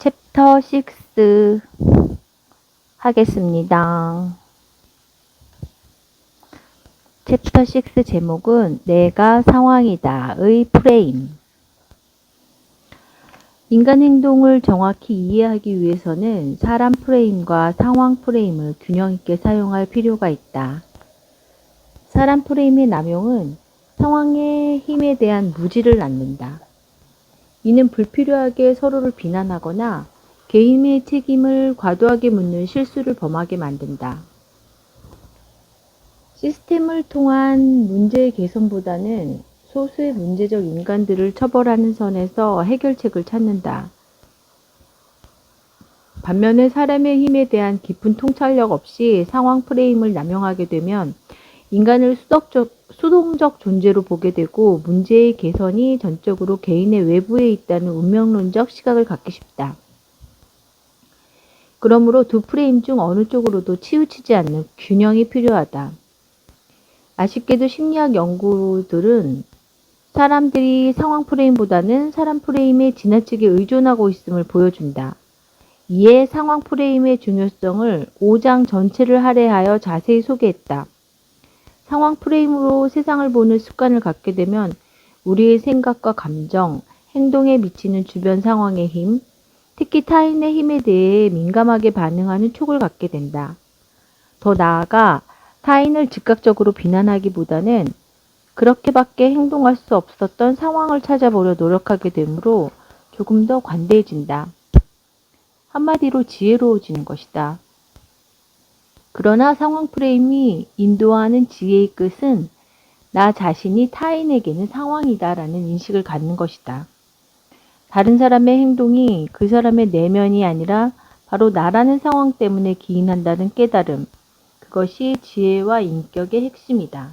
챕터 6 하겠습니다. 챕터 6 제목은 내가 상황이다의 프레임. 인간 행동을 정확히 이해하기 위해서는 사람 프레임과 상황 프레임을 균형 있게 사용할 필요가 있다. 사람 프레임의 남용은 상황의 힘에 대한 무지를 낳는다. 이는 불필요하게 서로를 비난하거나 개인의 책임을 과도하게 묻는 실수를 범하게 만든다. 시스템을 통한 문제 개선보다는 소수의 문제적 인간들을 처벌하는 선에서 해결책을 찾는다. 반면에 사람의 힘에 대한 깊은 통찰력 없이 상황 프레임을 남용하게 되면 인간을 수동적 존재로 보게 되고 문제의 개선이 전적으로 개인의 외부에 있다는 운명론적 시각을 갖기 쉽다. 그러므로 두 프레임 중 어느 쪽으로도 치우치지 않는 균형이 필요하다. 아쉽게도 심리학 연구들은 사람들이 상황 프레임보다는 사람 프레임에 지나치게 의존하고 있음을 보여준다. 이에 상황 프레임의 중요성을 5장 전체를 할애하여 자세히 소개했다. 상황 프레임으로 세상을 보는 습관을 갖게 되면 우리의 생각과 감정, 행동에 미치는 주변 상황의 힘, 특히 타인의 힘에 대해 민감하게 반응하는 촉을 갖게 된다. 더 나아가 타인을 즉각적으로 비난하기보다는 그렇게밖에 행동할 수 없었던 상황을 찾아보려 노력하게 되므로 조금 더 관대해진다. 한마디로 지혜로워지는 것이다. 그러나 상황 프레임이 인도하는 지혜의 끝은 나 자신이 타인에게는 상황이다 라는 인식을 갖는 것이다. 다른 사람의 행동이 그 사람의 내면이 아니라 바로 나라는 상황 때문에 기인한다는 깨달음, 그것이 지혜와 인격의 핵심이다.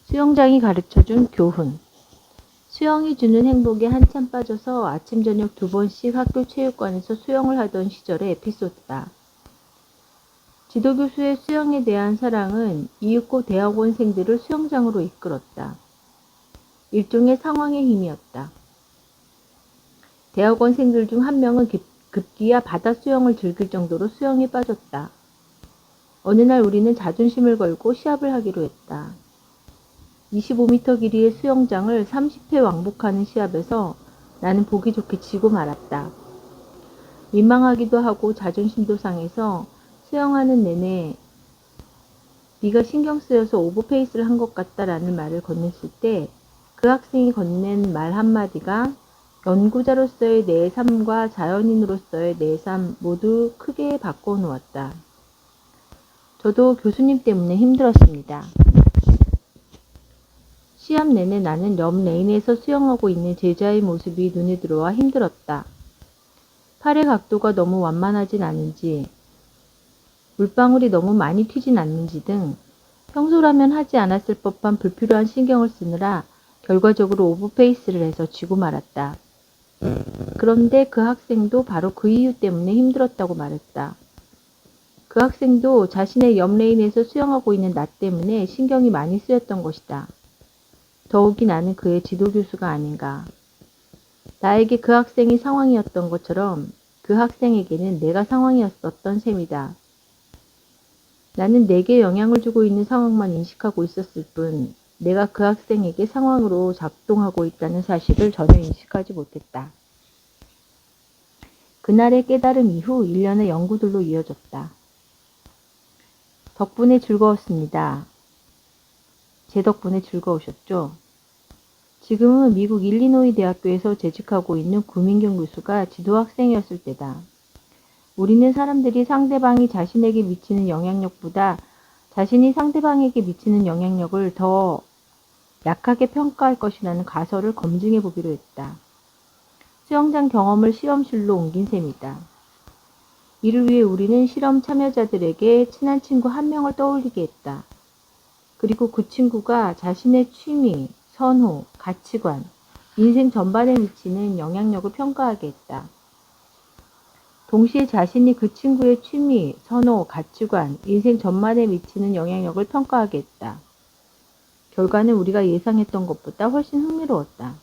수영장이 가르쳐준 교훈. 수영이 주는 행복에 한참 빠져서 아침 저녁 2번씩 학교 체육관에서 수영을 하던 시절의 에피소드다. 지도교수의 수영에 대한 사랑은 이윽고 대학원생들을 수영장으로 이끌었다. 일종의 상황의 힘이었다. 대학원생들 중 한 명은 급기야 바다 수영을 즐길 정도로 수영에 빠졌다. 어느 날 우리는 자존심을 걸고 시합을 하기로 했다. 25m 길이의 수영장을 30회 왕복하는 시합에서 나는 보기 좋게 지고 말았다. 민망하기도 하고 자존심도 상해서 수영하는 내내 네가 신경 쓰여서 오버페이스를 한 것 같다라는 말을 건넸을 때 그 학생이 건넨 말 한마디가 연구자로서의 내 삶과 자연인으로서의 내 삶 모두 크게 바꿔놓았다. 저도 교수님 때문에 힘들었습니다. 시합 내내 나는 옆 레인에서 수영하고 있는 제자의 모습이 눈에 들어와 힘들었다. 팔의 각도가 너무 완만하진 않은지, 물방울이 너무 많이 튀진 않는지 등 평소라면 하지 않았을 법한 불필요한 신경을 쓰느라 결과적으로 오버페이스를 해서 지고 말았다. 그런데 그 학생도 바로 그 이유 때문에 힘들었다고 말했다. 그 학생도 자신의 옆 레인에서 수영하고 있는 나 때문에 신경이 많이 쓰였던 것이다. 더욱이 나는 그의 지도교수가 아닌가. 나에게 그 학생이 상황이었던 것처럼 그 학생에게는 내가 상황이었었던 셈이다. 나는 내게 영향을 주고 있는 상황만 인식하고 있었을 뿐 내가 그 학생에게 상황으로 작동하고 있다는 사실을 전혀 인식하지 못했다. 그날의 깨달음 이후 1년의 연구들로 이어졌다. 덕분에 즐거웠습니다. 제 덕분에 즐거우셨죠? 지금은 미국 일리노이 대학교에서 재직하고 있는 구민경 교수가 지도학생이었을 때다. 우리는 사람들이 상대방이 자신에게 미치는 영향력보다 자신이 상대방에게 미치는 영향력을 더 약하게 평가할 것이라는 가설을 검증해 보기로 했다. 수영장 경험을 실험실로 옮긴 셈이다. 이를 위해 우리는 실험 참여자들에게 친한 친구 한 명을 떠올리게 했다. 그리고 그 친구가 자신의 취미, 선호, 가치관, 인생 전반에 미치는 영향력을 평가하게 했다. 동시에 자신이 그 친구의 취미, 선호, 가치관, 인생 전반에 미치는 영향력을 평가하게 했다. 결과는 우리가 예상했던 것보다 훨씬 흥미로웠다.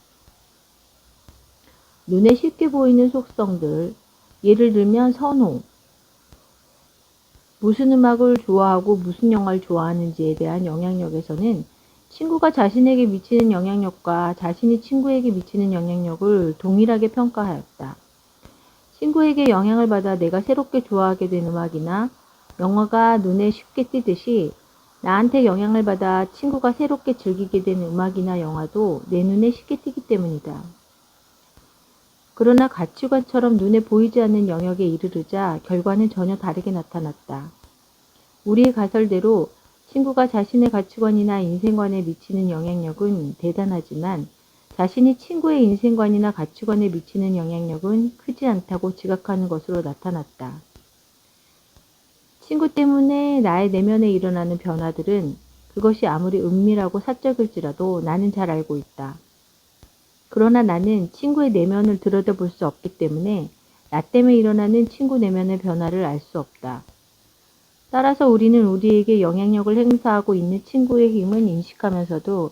눈에 쉽게 보이는 속성들, 예를 들면 선호, 무슨 음악을 좋아하고 무슨 영화를 좋아하는지에 대한 영향력에서는 친구가 자신에게 미치는 영향력과 자신이 친구에게 미치는 영향력을 동일하게 평가하였다. 친구에게 영향을 받아 내가 새롭게 좋아하게 된 음악이나 영화가 눈에 쉽게 띄듯이 나한테 영향을 받아 친구가 새롭게 즐기게 된 음악이나 영화도 내 눈에 쉽게 띄기 때문이다. 그러나 가치관처럼 눈에 보이지 않는 영역에 이르르자 결과는 전혀 다르게 나타났다. 우리의 가설대로 친구가 자신의 가치관이나 인생관에 미치는 영향력은 대단하지만 자신이 친구의 인생관이나 가치관에 미치는 영향력은 크지 않다고 지각하는 것으로 나타났다. 친구 때문에 나의 내면에 일어나는 변화들은 그것이 아무리 은밀하고 사적일지라도 나는 잘 알고 있다. 그러나 나는 친구의 내면을 들여다볼 수 없기 때문에 나 때문에 일어나는 친구 내면의 변화를 알 수 없다. 따라서 우리는 우리에게 영향력을 행사하고 있는 친구의 힘은 인식하면서도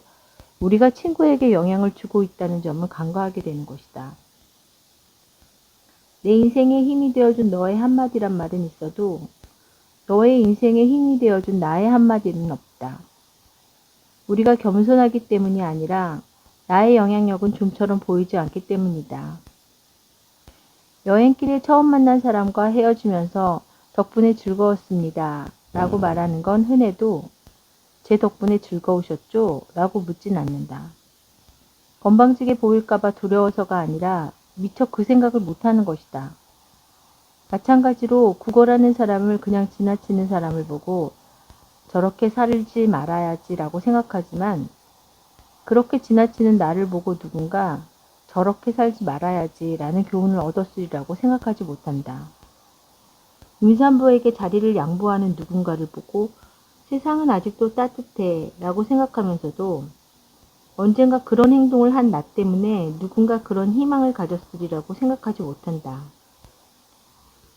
우리가 친구에게 영향을 주고 있다는 점을 간과하게 되는 것이다. 내 인생에 힘이 되어준 너의 한마디란 말은 있어도 너의 인생에 힘이 되어준 나의 한마디는 없다. 우리가 겸손하기 때문이 아니라 나의 영향력은 좀처럼 보이지 않기 때문이다. 여행길에 처음 만난 사람과 헤어지면서 덕분에 즐거웠습니다. 라고 말하는 건 흔해도 제 덕분에 즐거우셨죠? 라고 묻진 않는다. 건방지게 보일까봐 두려워서가 아니라 미처 그 생각을 못하는 것이다. 마찬가지로 국어라는 사람을 그냥 지나치는 사람을 보고 저렇게 살지 말아야지 라고 생각하지만 그렇게 지나치는 나를 보고 누군가 저렇게 살지 말아야지 라는 교훈을 얻었으리라고 생각하지 못한다. 임산부에게 자리를 양보하는 누군가를 보고 세상은 아직도 따뜻해 라고 생각하면서도 언젠가 그런 행동을 한 나 때문에 누군가 그런 희망을 가졌으리라고 생각하지 못한다.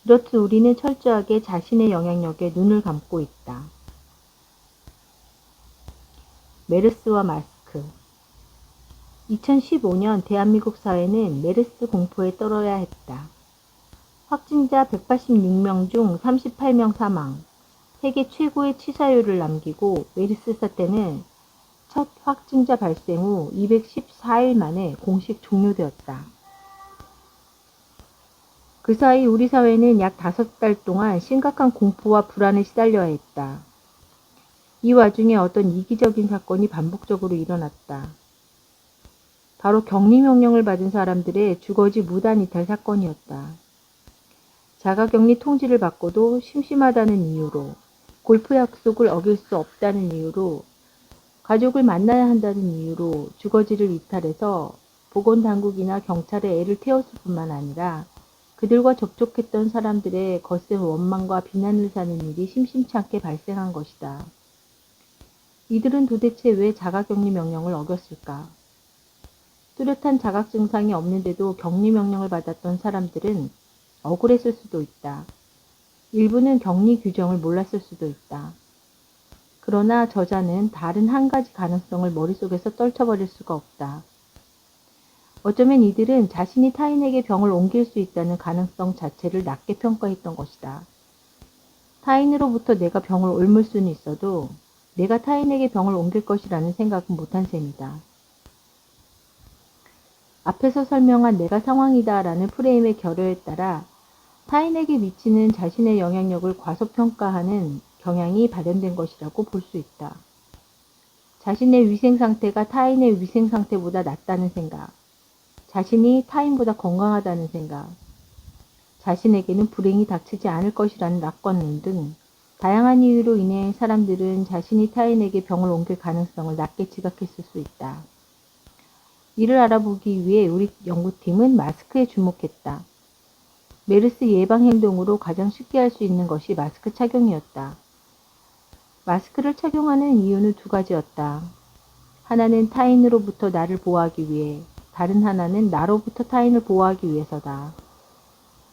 이렇듯 우리는 철저하게 자신의 영향력에 눈을 감고 있다. 메르스와 마스크 2015년 대한민국 사회는 메르스 공포에 떨어야 했다. 확진자 186명 중 38명 사망, 세계 최고의 치사율을 남기고 메르스 사태는 첫 확진자 발생 후 214일 만에 공식 종료되었다. 그 사이 우리 사회는 약 5달 동안 심각한 공포와 불안에 시달려야 했다. 이 와중에 어떤 이기적인 사건이 반복적으로 일어났다. 바로 격리명령을 받은 사람들의 주거지 무단 이탈 사건이었다. 자가격리 통지를 받고도 심심하다는 이유로, 골프 약속을 어길 수 없다는 이유로, 가족을 만나야 한다는 이유로 주거지를 이탈해서 보건당국이나 경찰에 애를 태웠을 뿐만 아니라 그들과 접촉했던 사람들의 거센 원망과 비난을 사는 일이 심심치 않게 발생한 것이다. 이들은 도대체 왜 자가격리 명령을 어겼을까? 뚜렷한 자각 증상이 없는데도 격리 명령을 받았던 사람들은 억울했을 수도 있다. 일부는 격리 규정을 몰랐을 수도 있다. 그러나 저자는 다른 한 가지 가능성을 머릿속에서 떨쳐버릴 수가 없다. 어쩌면 이들은 자신이 타인에게 병을 옮길 수 있다는 가능성 자체를 낮게 평가했던 것이다. 타인으로부터 내가 병을 옮을 수는 있어도 내가 타인에게 병을 옮길 것이라는 생각은 못한 셈이다. 앞에서 설명한 내가 상황이다 라는 프레임의 결여에 따라 타인에게 미치는 자신의 영향력을 과소평가하는 경향이 발현된 것이라고 볼 수 있다. 자신의 위생 상태가 타인의 위생 상태보다 낫다는 생각, 자신이 타인보다 건강하다는 생각, 자신에게는 불행이 닥치지 않을 것이라는 낙관론 등 다양한 이유로 인해 사람들은 자신이 타인에게 병을 옮길 가능성을 낮게 지각했을 수 있다. 이를 알아보기 위해 우리 연구팀은 마스크에 주목했다. 메르스 예방 행동으로 가장 쉽게 할 수 있는 것이 마스크 착용이었다. 마스크를 착용하는 이유는 두 가지였다. 하나는 타인으로부터 나를 보호하기 위해, 다른 하나는 나로부터 타인을 보호하기 위해서다.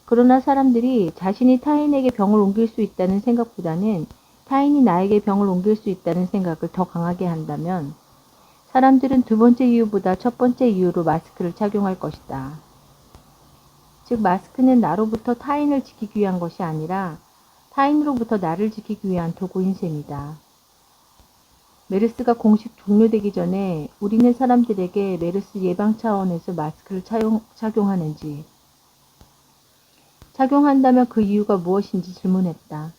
그러나 사람들이 자신이 타인에게 병을 옮길 수 있다는 생각보다는 타인이 나에게 병을 옮길 수 있다는 생각을 더 강하게 한다면 사람들은 두 번째 이유보다 첫 번째 이유로 마스크를 착용할 것이다. 즉 마스크는 나로부터 타인을 지키기 위한 것이 아니라 타인으로부터 나를 지키기 위한 도구인 셈이다. 메르스가 공식 종료되기 전에 우리는 사람들에게 메르스 예방 차원에서 마스크를 착용하는지, 착용한다면 그 이유가 무엇인지 질문했다.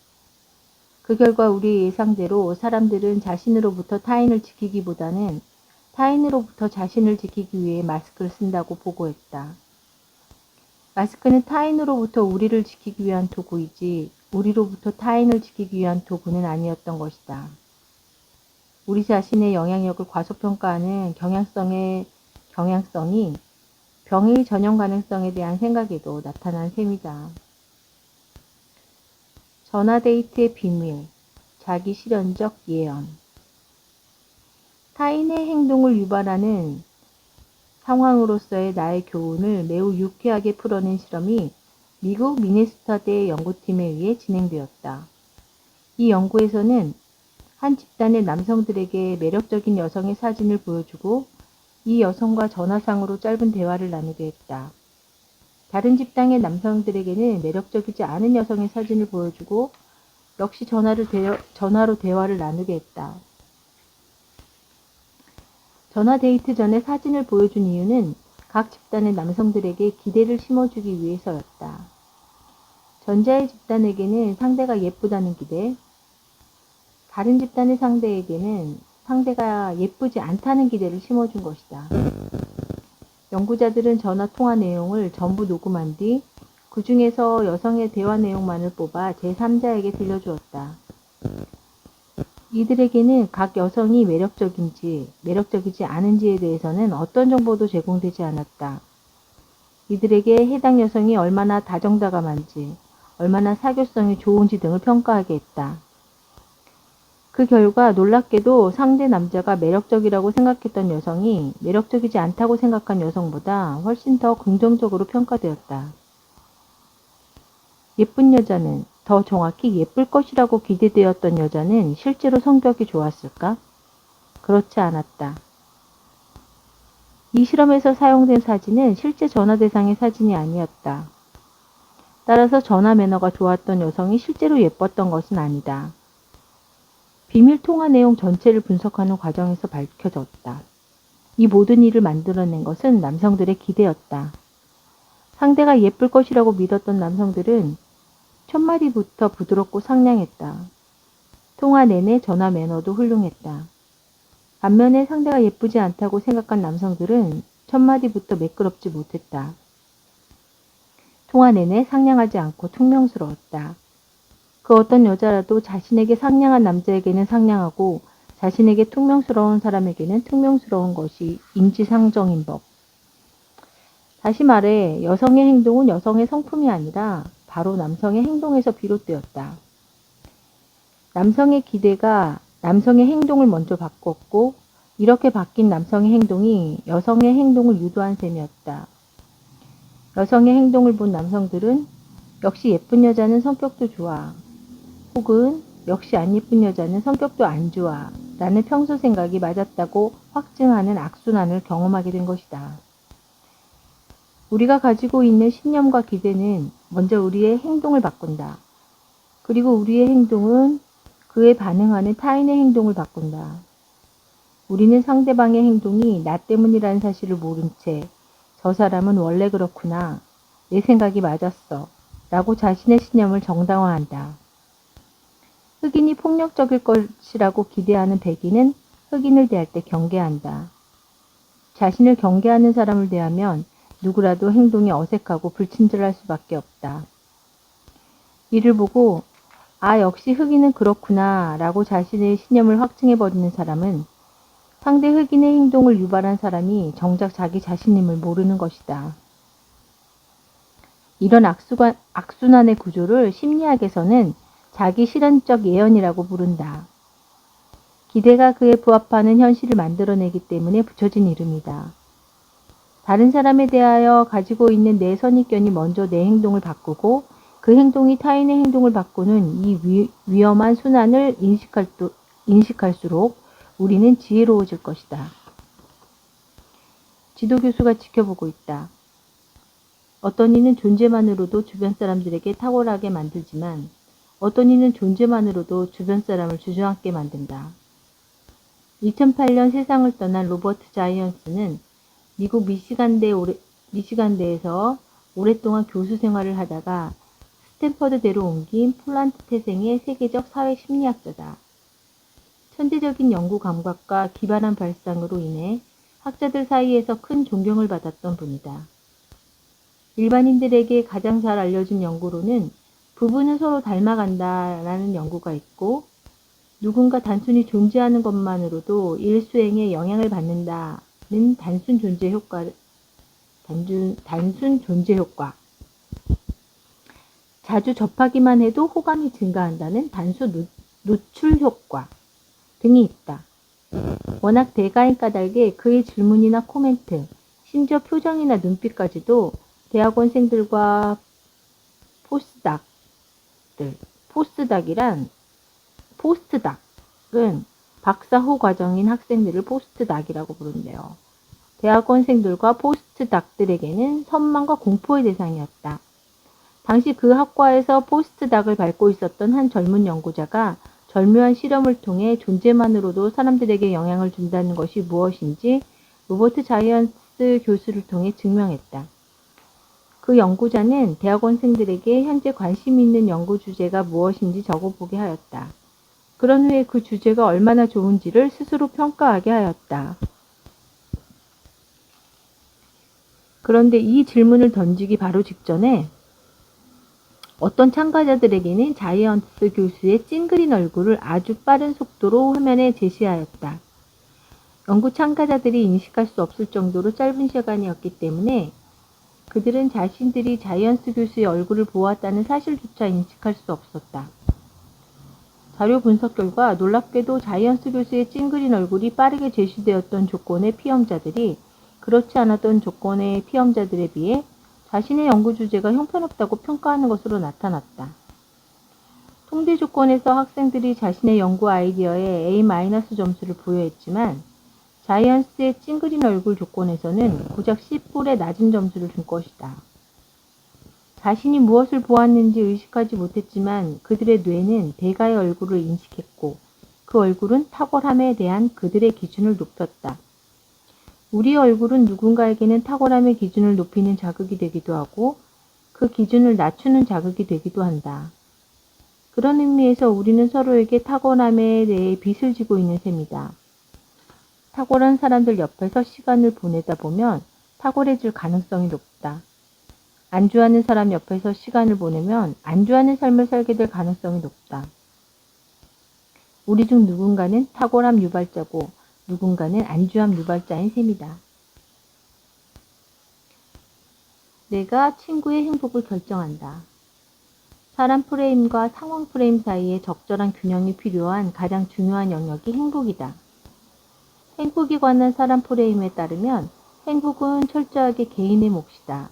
그 결과 우리의 예상대로 사람들은 자신으로부터 타인을 지키기보다는 타인으로부터 자신을 지키기 위해 마스크를 쓴다고 보고했다. 마스크는 타인으로부터 우리를 지키기 위한 도구이지 우리로부터 타인을 지키기 위한 도구는 아니었던 것이다. 우리 자신의 영향력을 과소평가하는 경향성이 병의 전염 가능성에 대한 생각에도 나타난 셈이다. 전화데이트의 비밀, 자기 실현적 예언. 타인의 행동을 유발하는 상황으로서의 나의 교훈을 매우 유쾌하게 풀어낸 실험이 미국 미네소타대 연구팀에 의해 진행되었다. 이 연구에서는 한 집단의 남성들에게 매력적인 여성의 사진을 보여주고 이 여성과 전화상으로 짧은 대화를 나누게 했다. 다른 집단의 남성들에게는 매력적이지 않은 여성의 사진을 보여주고 역시 전화로 대화를 나누게 했다. 전화 데이트 전에 사진을 보여준 이유는 각 집단의 남성들에게 기대를 심어주기 위해서였다. 전자의 집단에게는 상대가 예쁘다는 기대, 다른 집단의 상대에게는 상대가 예쁘지 않다는 기대를 심어준 것이다. 연구자들은 전화 통화 내용을 전부 녹음한 뒤 그 중에서 여성의 대화 내용만을 뽑아 제3자에게 들려주었다. 이들에게는 각 여성이 매력적인지 매력적이지 않은지에 대해서는 어떤 정보도 제공되지 않았다. 이들에게 해당 여성이 얼마나 다정다감한지, 얼마나 사교성이 좋은지 등을 평가하게 했다. 그 결과 놀랍게도 상대 남자가 매력적이라고 생각했던 여성이 매력적이지 않다고 생각한 여성보다 훨씬 더 긍정적으로 평가되었다. 예쁜 여자는, 더 정확히 예쁠 것이라고 기대되었던 여자는 실제로 성격이 좋았을까? 그렇지 않았다. 이 실험에서 사용된 사진은 실제 전화 대상의 사진이 아니었다. 따라서 전화 매너가 좋았던 여성이 실제로 예뻤던 것은 아니다. 비밀 통화 내용 전체를 분석하는 과정에서 밝혀졌다. 이 모든 일을 만들어낸 것은 남성들의 기대였다. 상대가 예쁠 것이라고 믿었던 남성들은 첫 마디부터 부드럽고 상냥했다. 통화 내내 전화 매너도 훌륭했다. 반면에 상대가 예쁘지 않다고 생각한 남성들은 첫 마디부터 매끄럽지 못했다. 통화 내내 상냥하지 않고 퉁명스러웠다. 그 어떤 여자라도 자신에게 상냥한 남자에게는 상냥하고 자신에게 퉁명스러운 사람에게는 퉁명스러운 것이 인지상정인 법. 다시 말해 여성의 행동은 여성의 성품이 아니라 바로 남성의 행동에서 비롯되었다. 남성의 기대가 남성의 행동을 먼저 바꿨고 이렇게 바뀐 남성의 행동이 여성의 행동을 유도한 셈이었다. 여성의 행동을 본 남성들은 역시 예쁜 여자는 성격도 좋아. 혹은 역시 안 예쁜 여자는 성격도 안 좋아. 라는 평소 생각이 맞았다고 확증하는 악순환을 경험하게 된 것이다. 우리가 가지고 있는 신념과 기대는 먼저 우리의 행동을 바꾼다. 그리고 우리의 행동은 그에 반응하는 타인의 행동을 바꾼다. 우리는 상대방의 행동이 나 때문이라는 사실을 모른 채 저 사람은 원래 그렇구나. 내 생각이 맞았어. 라고 자신의 신념을 정당화한다. 흑인이 폭력적일 것이라고 기대하는 백인은 흑인을 대할 때 경계한다. 자신을 경계하는 사람을 대하면 누구라도 행동이 어색하고 불친절할 수밖에 없다. 이를 보고 아 역시 흑인은 그렇구나 라고 자신의 신념을 확증해버리는 사람은 상대 흑인의 행동을 유발한 사람이 정작 자기 자신임을 모르는 것이다. 이런 악순환의 구조를 심리학에서는 자기 실현적 예언이라고 부른다. 기대가 그에 부합하는 현실을 만들어내기 때문에 붙여진 이름이다. 다른 사람에 대하여 가지고 있는 내 선입견이 먼저 내 행동을 바꾸고 그 행동이 타인의 행동을 바꾸는 이 위험한 순환을 인식할수록 우리는 지혜로워질 것이다. 지도교수가 지켜보고 있다. 어떤 이는 존재만으로도 주변 사람들에게 탁월하게 만들지만 어떤 이는 존재만으로도 주변 사람을 주저앉게 만든다. 2008년 세상을 떠난 로버트 자이언스는 미국 미시간대에서 오랫동안 교수 생활을 하다가 스탠퍼드대로 옮긴 폴란트 태생의 세계적 사회 심리학자다. 천재적인 연구 감각과 기발한 발상으로 인해 학자들 사이에서 큰 존경을 받았던 분이다. 일반인들에게 가장 잘 알려진 연구로는 부부는 서로 닮아간다라는 연구가 있고, 누군가 단순히 존재하는 것만으로도 일 수행에 영향을 받는다는 단순 존재 효과, 자주 접하기만 해도 호감이 증가한다는 단수 노출 효과 등이 있다. 워낙 대가인 까닭에 그의 질문이나 코멘트, 심지어 표정이나 눈빛까지도 대학원생들과 포스트닥은 박사 후 과정인 학생들을 포스트닥이라고 부른대요. 대학원생들과 포스트닥들에게는 선망과 공포의 대상이었다. 당시 그 학과에서 포스트닥을 밟고 있었던 한 젊은 연구자가 절묘한 실험을 통해 존재만으로도 사람들에게 영향을 준다는 것이 무엇인지 로버트 자이언스 교수를 통해 증명했다. 그 연구자는 대학원생들에게 현재 관심 있는 연구 주제가 무엇인지 적어보게 하였다. 그런 후에 그 주제가 얼마나 좋은지를 스스로 평가하게 하였다. 그런데 이 질문을 던지기 바로 직전에 어떤 참가자들에게는 자이언스 교수의 찡그린 얼굴을 아주 빠른 속도로 화면에 제시하였다. 연구 참가자들이 인식할 수 없을 정도로 짧은 시간이었기 때문에 그들은 자신들이 자이언스 교수의 얼굴을 보았다는 사실조차 인식할 수 없었다. 자료 분석 결과 놀랍게도 자이언스 교수의 찡그린 얼굴이 빠르게 제시되었던 조건의 피험자들이 그렇지 않았던 조건의 피험자들에 비해 자신의 연구 주제가 형편없다고 평가하는 것으로 나타났다. 통대 조건에서 학생들이 자신의 연구 아이디어에 A- 점수를 부여했지만 자이언스의 찡그린 얼굴 조건에서는 고작 C뿔의 낮은 점수를 준 것이다. 자신이 무엇을 보았는지 의식하지 못했지만 그들의 뇌는 대가의 얼굴을 인식했고 그 얼굴은 탁월함에 대한 그들의 기준을 높였다. 우리의 얼굴은 누군가에게는 탁월함의 기준을 높이는 자극이 되기도 하고 그 기준을 낮추는 자극이 되기도 한다. 그런 의미에서 우리는 서로에게 탁월함에 대해 빚을 지고 있는 셈이다. 탁월한 사람들 옆에서 시간을 보내다 보면 탁월해질 가능성이 높다. 안주하는 사람 옆에서 시간을 보내면 안주하는 삶을 살게 될 가능성이 높다. 우리 중 누군가는 탁월함 유발자고 누군가는 안주함 유발자인 셈이다. 내가 친구의 행복을 결정한다. 사람 프레임과 상황 프레임 사이에 적절한 균형이 필요한 가장 중요한 영역이 행복이다. 행복에 관한 사람 프레임에 따르면 행복은 철저하게 개인의 몫이다.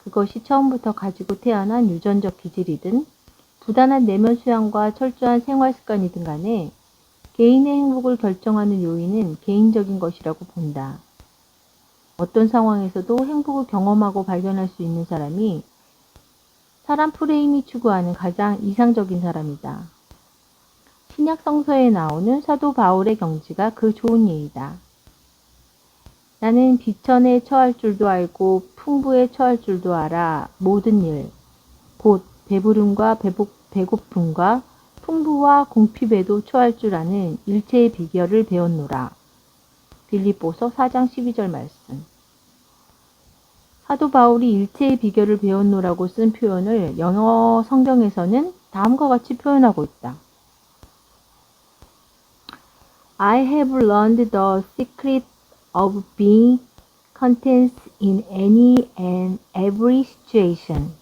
그것이 처음부터 가지고 태어난 유전적 기질이든 부단한 내면 수양과 철저한 생활 습관이든 간에 개인의 행복을 결정하는 요인은 개인적인 것이라고 본다. 어떤 상황에서도 행복을 경험하고 발견할 수 있는 사람이 사람 프레임이 추구하는 가장 이상적인 사람이다. 신약 성서에 나오는 사도 바울의 경지가 그 좋은 예이다. 나는 비천에 처할 줄도 알고 풍부에 처할 줄도 알아. 모든 일, 곧 배부름과 배고픔과 풍부와 궁핍에도 처할 줄 아는 일체의 비결을 배웠노라. 빌립보서 4장 12절 말씀. 사도 바울이 일체의 비결을 배웠노라고 쓴 표현을 영어 성경에서는 다음과 같이 표현하고 있다. I have learned the secret of being content in any and every situation.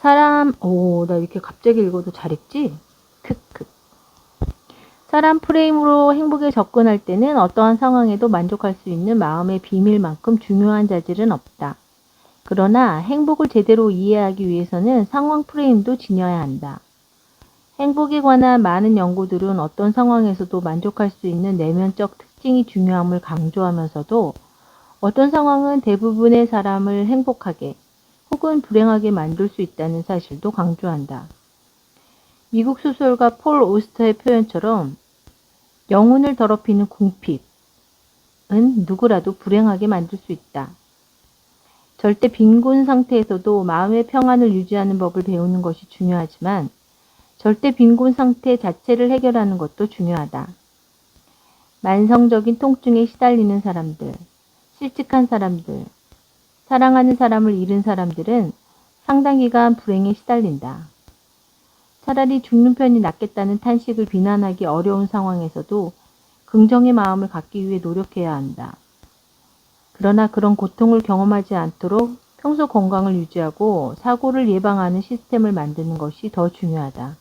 나 이렇게 갑자기 읽어도 잘했지? 크크. 사람 프레임으로 행복에 접근할 때는 어떠한 상황에도 만족할 수 있는 마음의 비밀만큼 중요한 자질은 없다. 그러나 행복을 제대로 이해하기 위해서는 상황 프레임도 지녀야 한다. 행복에 관한 많은 연구들은 어떤 상황에서도 만족할 수 있는 내면적 특징이 중요함을 강조하면서도 어떤 상황은 대부분의 사람을 행복하게 혹은 불행하게 만들 수 있다는 사실도 강조한다. 미국 소설가 폴 오스터의 표현처럼 영혼을 더럽히는 궁핍은 누구라도 불행하게 만들 수 있다. 절대 빈곤 상태에서도 마음의 평안을 유지하는 법을 배우는 것이 중요하지만 절대 빈곤 상태 자체를 해결하는 것도 중요하다. 만성적인 통증에 시달리는 사람들, 실직한 사람들, 사랑하는 사람을 잃은 사람들은 상당 기간 불행에 시달린다. 차라리 죽는 편이 낫겠다는 탄식을 비난하기 어려운 상황에서도 긍정의 마음을 갖기 위해 노력해야 한다. 그러나 그런 고통을 경험하지 않도록 평소 건강을 유지하고 사고를 예방하는 시스템을 만드는 것이 더 중요하다.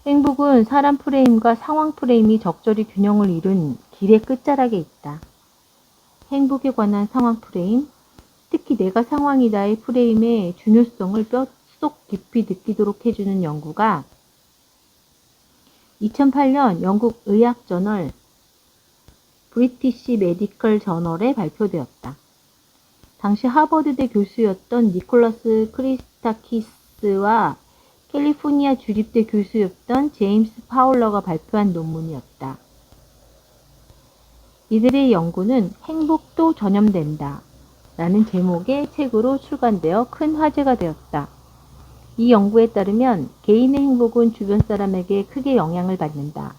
행복은 사람 프레임과 상황 프레임이 적절히 균형을 이룬 길의 끝자락에 있다. 행복에 관한 상황 프레임, 특히 내가 상황이다의 프레임의 중요성을 뼛속 깊이 느끼도록 해주는 연구가 2008년 영국 의학 저널 브리티시 메디컬 저널에 발표되었다. 당시 하버드대 교수였던 니콜라스 크리스타키스와 캘리포니아 주립대 교수였던 제임스 파울러가 발표한 논문이었다. 이들의 연구는 행복도 전염된다 라는 제목의 책으로 출간되어 큰 화제가 되었다. 이 연구에 따르면 개인의 행복은 주변 사람에게 크게 영향을 받는다.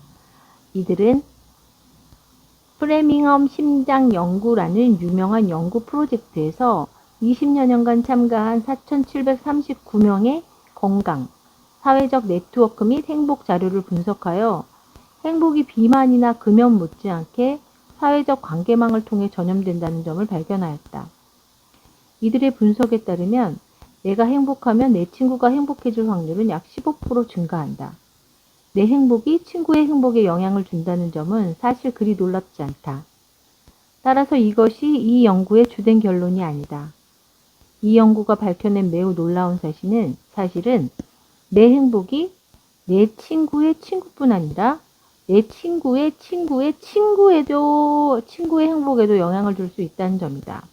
이들은 프레밍엄 심장 연구라는 유명한 연구 프로젝트에서 20여 년간 참가한 4,739명의 건강, 사회적 네트워크 및 행복 자료를 분석하여 행복이 비만이나 금연 못지않게 사회적 관계망을 통해 전염된다는 점을 발견하였다. 이들의 분석에 따르면 내가 행복하면 내 친구가 행복해질 확률은 약 15% 증가한다. 내 행복이 친구의 행복에 영향을 준다는 점은 사실 그리 놀랍지 않다. 따라서 이것이 이 연구의 주된 결론이 아니다. 이 연구가 밝혀낸 매우 놀라운 사실은 내 행복이 내 친구의 친구뿐 아니라 내 친구의 친구의 친구의 행복에도 영향을 줄 수 있다는 점이다.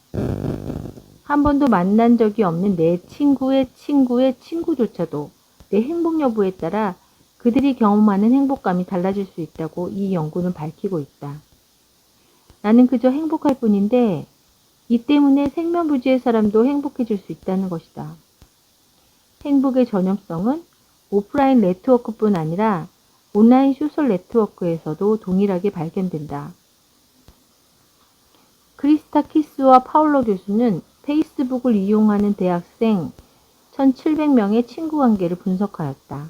한 번도 만난 적이 없는 내 친구의 친구의 친구조차도 내 행복 여부에 따라 그들이 경험하는 행복감이 달라질 수 있다고 이 연구는 밝히고 있다. 나는 그저 행복할 뿐인데 이 때문에 생면부지의 사람도 행복해질 수 있다는 것이다. 행복의 전염성은 오프라인 네트워크뿐 아니라 온라인 소셜 네트워크에서도 동일하게 발견된다. 크리스타 키스와 파울러 교수는 페이스북을 이용하는 대학생 1,700명의 친구 관계를 분석하였다.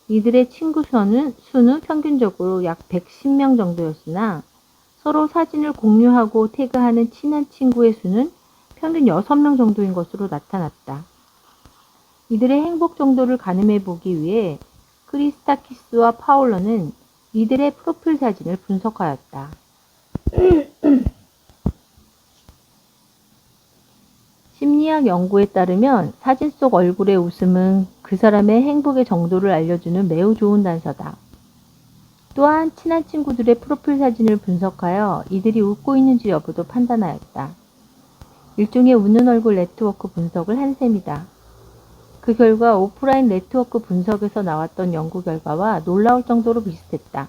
이들의 친구 수는 평균적으로 약 110명 정도였으나 서로 사진을 공유하고 태그하는 친한 친구의 수는 평균 6명 정도인 것으로 나타났다. 이들의 행복 정도를 가늠해 보기 위해 크리스타키스와 파울러는 이들의 프로필 사진을 분석하였다. 심리학 연구에 따르면 사진 속 얼굴의 웃음은 그 사람의 행복의 정도를 알려주는 매우 좋은 단서다. 또한 친한 친구들의 프로필 사진을 분석하여 이들이 웃고 있는지 여부도 판단하였다. 일종의 웃는 얼굴 네트워크 분석을 한 셈이다. 그 결과 오프라인 네트워크 분석에서 나왔던 연구 결과와 놀라울 정도로 비슷했다.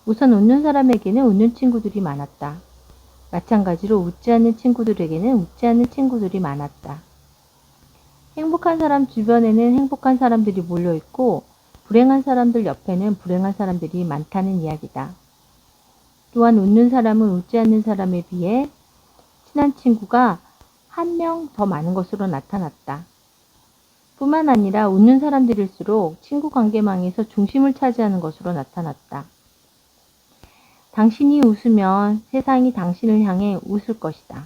우선 웃는 사람에게는 웃는 친구들이 많았다. 마찬가지로 웃지 않는 친구들에게는 웃지 않는 친구들이 많았다. 행복한 사람 주변에는 행복한 사람들이 몰려있고 불행한 사람들 옆에는 불행한 사람들이 많다는 이야기다. 또한 웃는 사람은 웃지 않는 사람에 비해 친한 친구가 한 명 더 많은 것으로 나타났다. 뿐만 아니라 웃는 사람들일수록 친구 관계망에서 중심을 차지하는 것으로 나타났다. 당신이 웃으면 세상이 당신을 향해 웃을 것이다.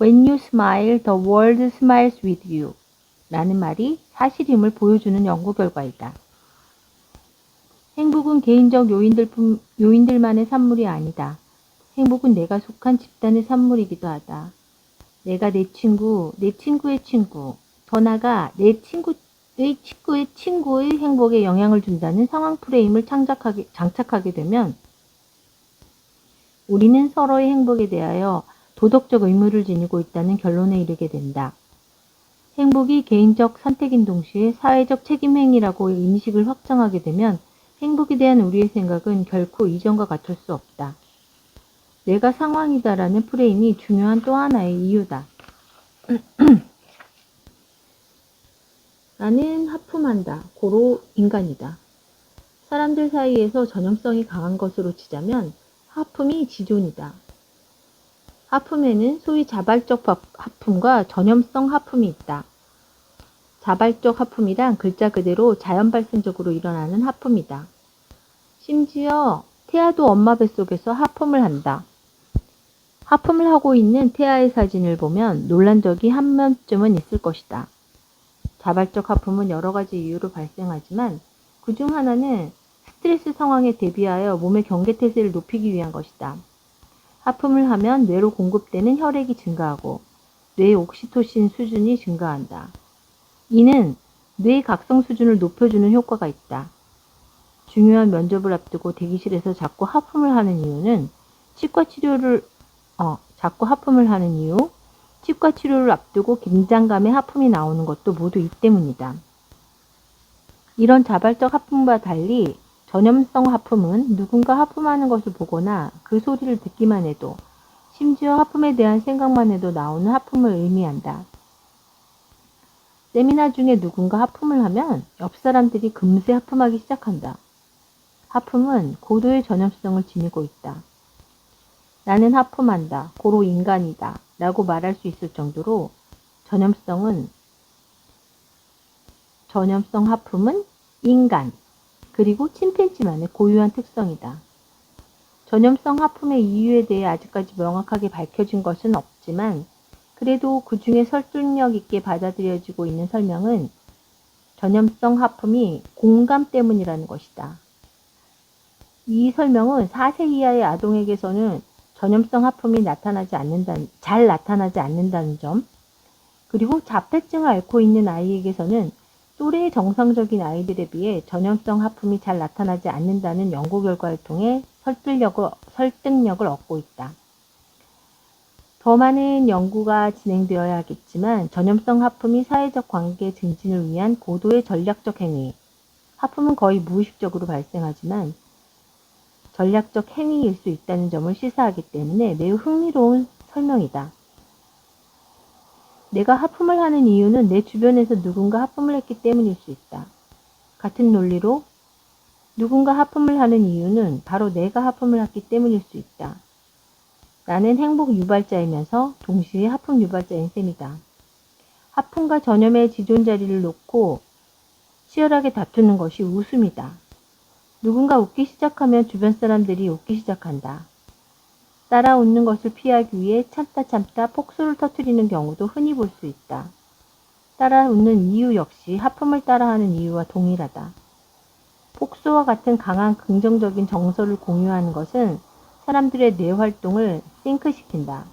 When you smile, the world smiles with you. 라는 말이 사실임을 보여주는 연구 결과이다. 행복은 개인적 요인들만의 산물이 아니다. 행복은 내가 속한 집단의 산물이기도 하다. 내가 내 친구, 내 친구의 친구, 더 나아가 내 친구의 친구의 친구의 행복에 영향을 준다는 상황 프레임을 장착하게 되면 우리는 서로의 행복에 대하여 도덕적 의무를 지니고 있다는 결론에 이르게 된다. 행복이 개인적 선택인 동시에 사회적 책임 행위라고 인식을 확정하게 되면 행복에 대한 우리의 생각은 결코 이전과 같을 수 없다. 내가 상황이다라는 프레임이 중요한 또 하나의 이유다. 나는 하품한다. 고로 인간이다. 사람들 사이에서 전염성이 강한 것으로 치자면 하품이 지존이다. 하품에는 소위 자발적 하품과 전염성 하품이 있다. 자발적 하품이란 글자 그대로 자연 발생적으로 일어나는 하품이다. 심지어 태아도 엄마 뱃속에서 하품을 한다. 하품을 하고 있는 태아의 사진을 보면 놀란 적이 한 번쯤은 있을 것이다. 자발적 하품은 여러 가지 이유로 발생하지만 그중 하나는 스트레스 상황에 대비하여 몸의 경계태세를 높이기 위한 것이다. 하품을 하면 뇌로 공급되는 혈액이 증가하고 뇌의 옥시토신 수준이 증가한다. 이는 뇌 각성 수준을 높여주는 효과가 있다. 중요한 면접을 앞두고 대기실에서 자꾸 하품을 하는 이유는 치과 치료를 앞두고 긴장감에 하품이 나오는 것도 모두 이 때문이다. 이런 자발적 하품과 달리 전염성 하품은 누군가 하품하는 것을 보거나 그 소리를 듣기만 해도 심지어 하품에 대한 생각만 해도 나오는 하품을 의미한다. 세미나 중에 누군가 하품을 하면 옆 사람들이 금세 하품하기 시작한다. 하품은 고도의 전염성을 지니고 있다. 나는 하품한다. 고로 인간이다. 라고 말할 수 있을 정도로 전염성 하품은 인간, 그리고 침팬지만의 고유한 특성이다. 전염성 하품의 이유에 대해 아직까지 명확하게 밝혀진 것은 없지만 그래도 그 중에 설득력 있게 받아들여지고 있는 설명은 전염성 하품이 공감 때문이라는 것이다. 이 설명은 4세 이하의 아동에게서는 전염성 하품이 잘 나타나지 않는다는 점, 그리고 자폐증을 앓고 있는 아이에게서는 또래 정상적인 아이들에 비해 전염성 하품이 잘 나타나지 않는다는 연구 결과를 통해 설득력을 얻고 있다. 더 많은 연구가 진행되어야 하겠지만 전염성 하품이 사회적 관계 증진을 위한 고도의 전략적 행위, 하품은 거의 무의식적으로 발생하지만 전략적 행위일 수 있다는 점을 시사하기 때문에 매우 흥미로운 설명이다. 내가 하품을 하는 이유는 내 주변에서 누군가 하품을 했기 때문일 수 있다. 같은 논리로 누군가 하품을 하는 이유는 바로 내가 하품을 했기 때문일 수 있다. 나는 행복 유발자이면서 동시에 하품 유발자인 셈이다. 하품과 전염의 지존 자리를 놓고 치열하게 다투는 것이 웃음이다. 누군가 웃기 시작하면 주변 사람들이 웃기 시작한다. 따라 웃는 것을 피하기 위해 참다 폭소를 터뜨리는 경우도 흔히 볼 수 있다. 따라 웃는 이유 역시 하품을 따라하는 이유와 동일하다. 폭소와 같은 강한 긍정적인 정서를 공유하는 것은 사람들의 뇌 활동을 싱크시킨다.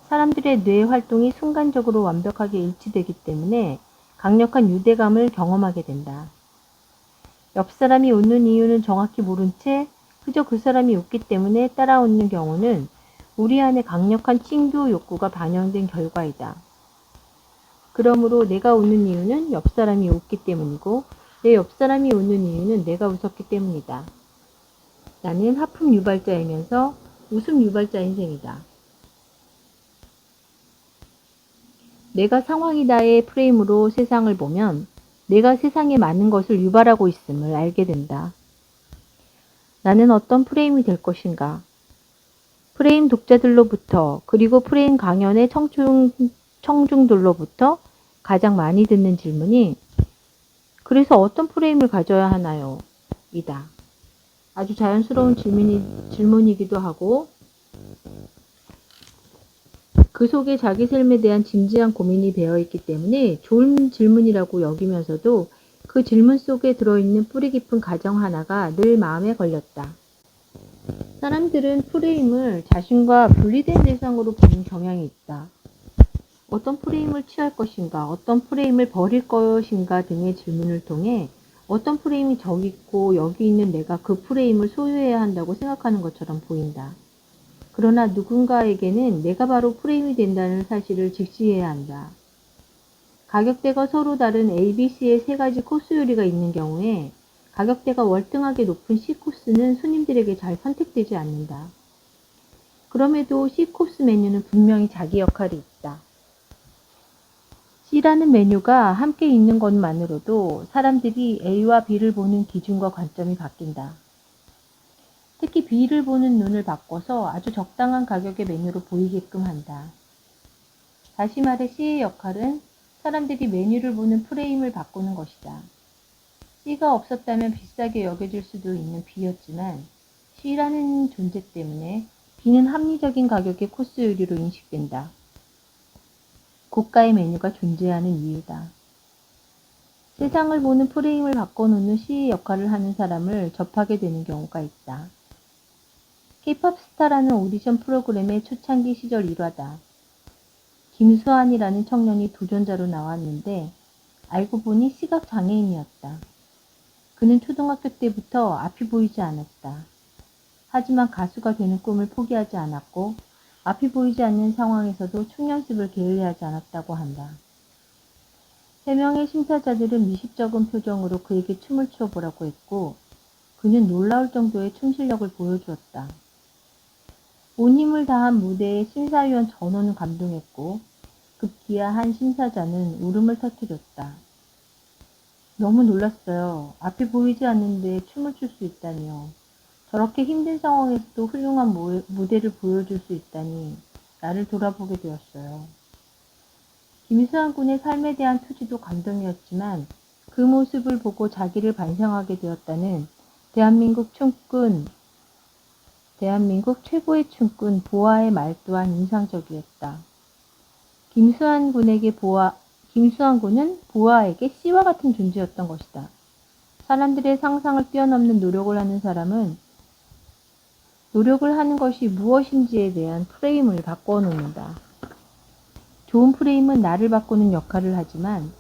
사람들의 뇌 활동이 순간적으로 완벽하게 일치되기 때문에 강력한 유대감을 경험하게 된다. 옆 사람이 웃는 이유는 정확히 모른 채 그저 그 사람이 웃기 때문에 따라 웃는 경우는 우리 안에 강력한 칭조 욕구가 반영된 결과이다. 그러므로 내가 웃는 이유는 옆 사람이 웃기 때문이고 내 옆 사람이 웃는 이유는 내가 웃었기 때문이다. 나는 하품 유발자이면서 웃음 유발자인 셈이다. 내가 상황이다의 프레임으로 세상을 보면 내가 세상에 많은 것을 유발하고 있음을 알게 된다. 나는 어떤 프레임이 될 것인가? 프레임 독자들로부터 그리고 프레임 강연의 청중들로부터 가장 많이 듣는 질문이 그래서 어떤 프레임을 가져야 하나요? 이다. 아주 자연스러운 질문이기도 하고 그 속에 자기 삶에 대한 진지한 고민이 배어 있기 때문에 좋은 질문이라고 여기면서도 그 질문 속에 들어있는 뿌리 깊은 가정 하나가 늘 마음에 걸렸다. 사람들은 프레임을 자신과 분리된 대상으로 보는 경향이 있다. 어떤 프레임을 취할 것인가, 어떤 프레임을 버릴 것인가 등의 질문을 통해 어떤 프레임이 저기 있고 여기 있는 내가 그 프레임을 소유해야 한다고 생각하는 것처럼 보인다. 그러나 누군가에게는 내가 바로 프레임이 된다는 사실을 직시해야 한다. 가격대가 서로 다른 ABC의 세 가지 코스 요리가 있는 경우에 가격대가 월등하게 높은 C코스는 손님들에게 잘 선택되지 않는다. 그럼에도 C코스 메뉴는 분명히 자기 역할이 있다. C라는 메뉴가 함께 있는 것만으로도 사람들이 A와 B를 보는 기준과 관점이 바뀐다. 특히 B를 보는 눈을 바꿔서 아주 적당한 가격의 메뉴로 보이게끔 한다. 다시 말해 C의 역할은 사람들이 메뉴를 보는 프레임을 바꾸는 것이다. C가 없었다면 비싸게 여겨질 수도 있는 B였지만 C라는 존재 때문에 B는 합리적인 가격의 코스 요리로 인식된다. 고가의 메뉴가 존재하는 이유다. 세상을 보는 프레임을 바꿔놓는 C의 역할을 하는 사람을 접하게 되는 경우가 있다. K-POP 스타라는 오디션 프로그램의 초창기 시절 일화다. 김수환이라는 청년이 도전자로 나왔는데 알고 보니 시각 장애인이었다. 그는 초등학교 때부터 앞이 보이지 않았다. 하지만 가수가 되는 꿈을 포기하지 않았고 앞이 보이지 않는 상황에서도 춤 연습을 게을리하지 않았다고 한다. 3명의 심사자들은 미식적인 표정으로 그에게 춤을 춰보라고 했고 그는 놀라울 정도의 춤 실력을 보여주었다. 온 힘을 다한 무대에 심사위원 전원은 감동했고 급기야 한 심사자는 울음을 터뜨렸다. 너무 놀랐어요. 앞이 보이지 않는데 춤을 출 수 있다니요. 저렇게 힘든 상황에서도 훌륭한 무대를 보여줄 수 있다니 나를 돌아보게 되었어요. 김수환 군의 삶에 대한 투지도 감동이었지만 그 모습을 보고 자기를 반성하게 되었다는 대한민국 최고의 춤꾼 보아의 말 또한 인상적이었다. 김수환 군은 보아에게 씨와 같은 존재였던 것이다. 사람들의 상상을 뛰어넘는 노력을 하는 사람은 노력을 하는 것이 무엇인지에 대한 프레임을 바꿔놓는다. 좋은 프레임은 나를 바꾸는 역할을 하지만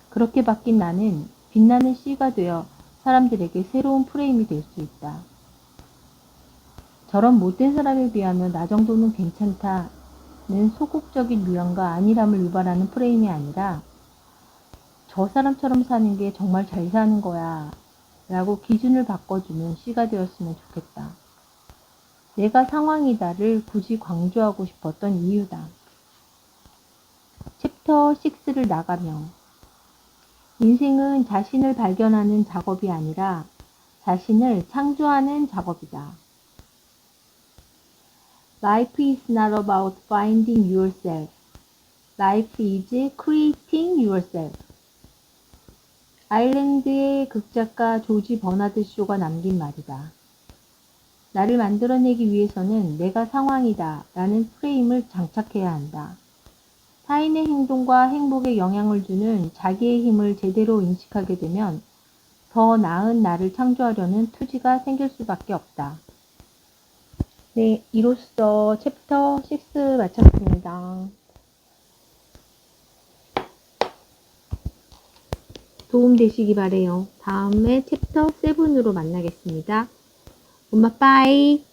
그렇게 바뀐 나는 빛나는 씨가 되어 사람들에게 새로운 프레임이 될 수 있다. 저런 못된 사람에 비하면 나 정도는 괜찮다는 소극적인 유형과 안일함을 유발하는 프레임이 아니라 저 사람처럼 사는 게 정말 잘 사는 거야 라고 기준을 바꿔주는 씨가 되었으면 좋겠다. 내가 상황이다를 굳이 강조하고 싶었던 이유다. 챕터 6를 나가며 인생은 자신을 발견하는 작업이 아니라 자신을 창조하는 작업이다. Life is not about finding yourself. Life is creating yourself. 아일랜드의 극작가 조지 버나드 쇼가 남긴 말이다. 나를 만들어내기 위해서는 내가 상황이다 라는 프레임을 장착해야 한다. 타인의 행동과 행복에 영향을 주는 자기의 힘을 제대로 인식하게 되면 더 나은 나를 창조하려는 투지가 생길 수밖에 없다. 네, 이로써 챕터 6 마쳤습니다. 도움되시기 바래요. 다음에 챕터 7으로 만나겠습니다. 엄마 빠이.